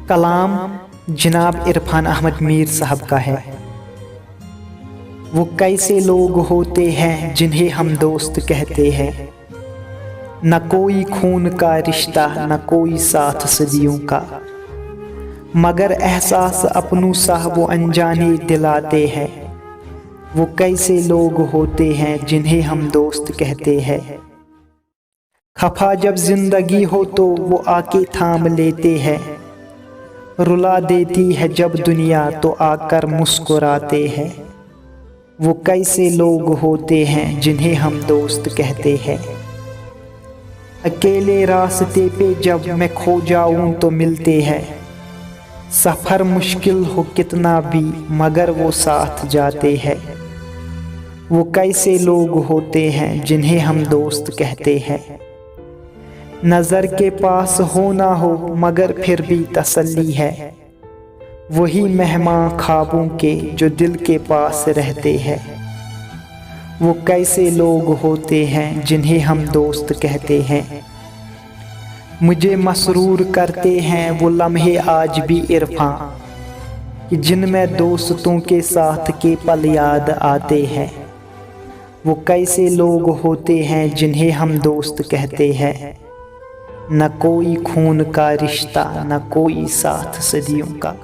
कलाम जनाब इरफान अहमद मीर साहब का है। वो कैसे लोग होते हैं जिन्हें हम दोस्त कहते हैं, न कोई खून का रिश्ता न कोई साथ सदियों का, मगर एहसास अपनों सा वो अनजाने दिलाते हैं। वो कैसे लोग होते हैं जिन्हें हम दोस्त कहते हैं। खफा जब जिंदगी हो तो वो आके थाम लेते हैं, रुला देती है जब दुनिया तो आकर मुस्कुराते हैं। वो कैसे लोग होते हैं जिन्हें हम दोस्त कहते हैं। अकेले रास्ते पे जब मैं खो जाऊं तो मिलते हैं, सफ़र मुश्किल हो कितना भी मगर वो साथ जाते हैं। वो कैसे लोग होते हैं जिन्हें हम दोस्त कहते हैं। नज़र के पास हो ना हो मगर फिर भी तसल्ली है, वही मेहमान ख्वाबों के जो दिल के पास रहते हैं। वो कैसे लोग होते हैं जिन्हें हम दोस्त कहते हैं। मुझे मसरूर करते हैं वो लम्हे आज भी इरफान, कि जिनमें दोस्तों के साथ के पल याद आते हैं। वो कैसे लोग होते हैं जिन्हें हम दोस्त कहते हैं, न कोई खून का रिश्ता न कोई साथ सदियों का।